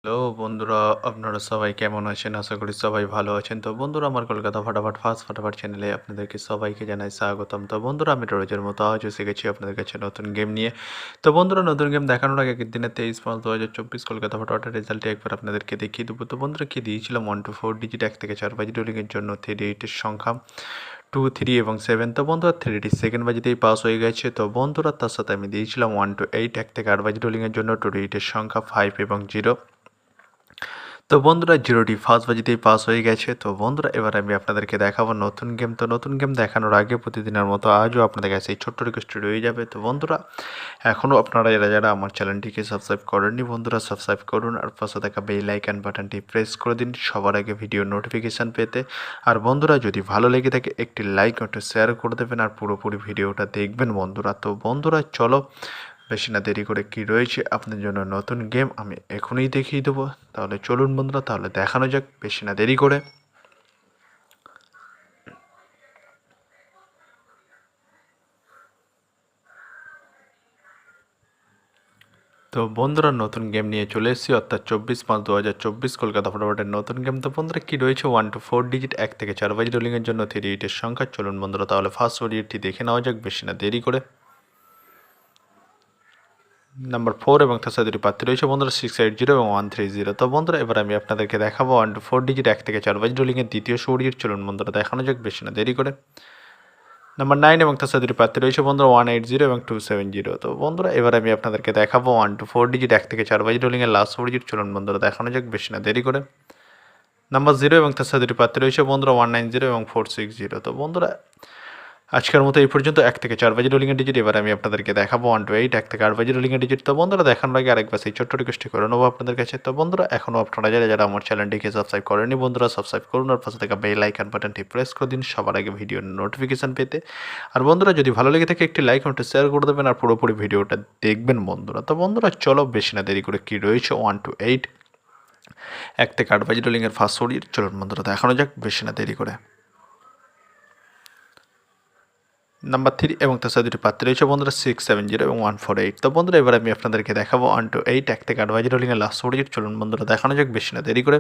Hello বন্ধুরা, আপনারা সবাই কেমন আছেন? আশা করি সবাই ভালো আছেন। তো বন্ধুরা, আমার কলকাতা ফাটাফাট চ্যানেলে আপনাদেরকে সবাইকে জানাই স্বাগতম। তো বন্ধুরা, আমি রোজের মতো আজও এসে গেছি আপনাদের কাছে নতুন গেম নিয়ে। তো বন্ধুরা, নতুন গেম দেখানোর আগে আগের দিনে 23 মার্চ 2024 কলকাতা ফাটাফাটের রেজাল্টটি একবার আপনাদেরকে দেখিয়ে দেবো। তো বন্ধুরা, কি দিয়েছিলাম 1 to 4 ডিজিট 1 থেকে 4 বাজি রোলিংয়ের জন্য 38 সংখ্যা 2, 3 এবং 7। তো বন্ধুরা, 3 সেকেন্ড বাজিতেই পাস হয়ে গেছে। তো বন্ধুরা, তার সাথে আমি দিয়েছিলাম 1 to 8 1 থেকে 8 বাজি রোলিংয়ের জন্য 28 সংখ্যা 5 এবং 0। তো বন্ধুরা, 0টি ফার্স্ট বাজিতেই পাস হয়ে গেছে। তো বন্ধুরা, এবার আমি আপনাদেরকে দেখাবো নতুন গেম। তো নতুন গেম দেখানোর আগে প্রতিদিনের মতো আজও আপনাদের কাছে এই ছোট্ট রিকোয়েস্টটি রয়ে যাবে। তো বন্ধুরা, এখনও আপনারা যারা আমার চ্যানেলটিকে সাবস্ক্রাইব করেননি, বন্ধুরা সাবস্ক্রাইব করুন আর পাশে থাকা বেল আইকন বাটনটি প্রেস করে দিন সবার আগে ভিডিও নোটিফিকেশান পেতে। আর বন্ধুরা, যদি ভালো লেগে থাকে একটি লাইক একটু শেয়ার করে দেবেন আর পুরোপুরি ভিডিওটা দেখবেন বন্ধুরা। তো বন্ধুরা, চলো বেশি না দেরি করে কি রয়েছে আপনার জন্য নতুন গেম আমি এখনই দেখিয়ে দেবো। তাহলে চলুন বন্ধুরা, তাহলে দেখানো যাক বেশি না দেরি করে। তো বন্ধুরা, নতুন গেম নিয়ে চলে এসেছি, অর্থাৎ 24 মার্চ 2024 কলকাতা ফটাফটের নতুন গেম। তো বন্ধুরা, কি রয়েছে 1 to 4 ডিজিট 1 থেকে 4 বাজি রোলিংয়ের জন্য 38 সংখ্যা। চলুন বন্ধুরা, তাহলে ফার্স্ট ডিজিটটি দেখে নেওয়া যাক বেশি না দেরি করে। নাম্বার 4 এবং তার সাথে দুটি প্রার্থী রয়েছে বন্ধুরা 680 এবং 130। তো বন্ধুরা, এবার আমি আপনাদেরকে দেখাবো 1 to 4 ডিজিট 1 থেকে 4 বাজি রোলিংয়ের দ্বিতীয় ডিজিট। চলুন বন্ধুরা, দেখানো যাক বেশি না দেরি করে। নাম্বার 9 এবং তার সাথে দুটি প্রার্থী রয়েছে বন্ধুরা 180 এবং 270। তো বন্ধুরা, এবার আমি আপনাদেরকে দেখাবো 1 to 4 ডিজিট 1 থেকে 4 বাজি রোলিংয়ের লাস্ট ডিজিট। চলুন বন্ধুরা, দেখানো যাক বেশি না দেরি করে। নাম্বার 0 এবং তার সাথে দুটি প্রার্থী রয়েছে বন্ধুরা 190 এবং 460। তো বন্ধুরা, আজকের মতো এই পর্যন্ত 1 থেকে 4 বাজি রোলিংয়ের ডিজিট। এবার আমি আপনাদেরকে দেখাবো 1 to 8 1 থেকে 8 বাজি রোলিংয়ের ডিজিট। তো বন্ধুরা, দেখানোর আগে আরেকবার সেই ছোট্ট রিকোয়েস্টটি করে নেবো আপনাদের কাছে। তো বন্ধুরা, এখনও আপনারা যারা আমার চ্যানেলটিকে সাবস্ক্রাইব করেনি, বন্ধুরা সাবস্ক্রাইব করুন আর পাশে থাকা বেল আইকন বাটনটি প্রেস করে দিন সবার আগে ভিডিওর নোটিফিকেশান পেতে। আর বন্ধুরা, যদি ভালো লেগে থাকে একটি লাইক একটু শেয়ার করে দেবেন আর পুরোপুরি ভিডিওটা দেখবেন বন্ধুরা। তো বন্ধুরা, চলো বেশি না দেরি করে কি রয়েছে 1 to 8 1 থেকে 8 বাজি রোলিংয়ের ফার্স্ট ডিজিট। চলুন বন্ধুরা, দেখানো যাক বেশি না দেরি করে। নাম্বার 3 এবং তার সাথে দুটি প্রার্থী রয়েছে বন্ধুরা 670 এবং 148। তো বন্ধুরা, এবার আমি আপনাদেরকে দেখাবো 1 to 8 1 থেকে 8 বাজি রোলিংয়ের লাস্ট ডিজিট। চলুন বন্ধুরা, দেখানো যাক বেশি না দেরি করে।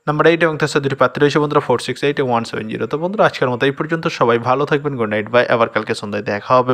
নাম্বার 8 এবং তার সাথে দুটি প্রার্থী রয়েছে বন্ধুরা 468 এবং 170। তো বন্ধুরা, আজকের মতো এই পর্যন্ত। সবাই ভালো থাকবেন। Good night, bye. আবার কালকে সন্ধ্যায় দেখা হবে।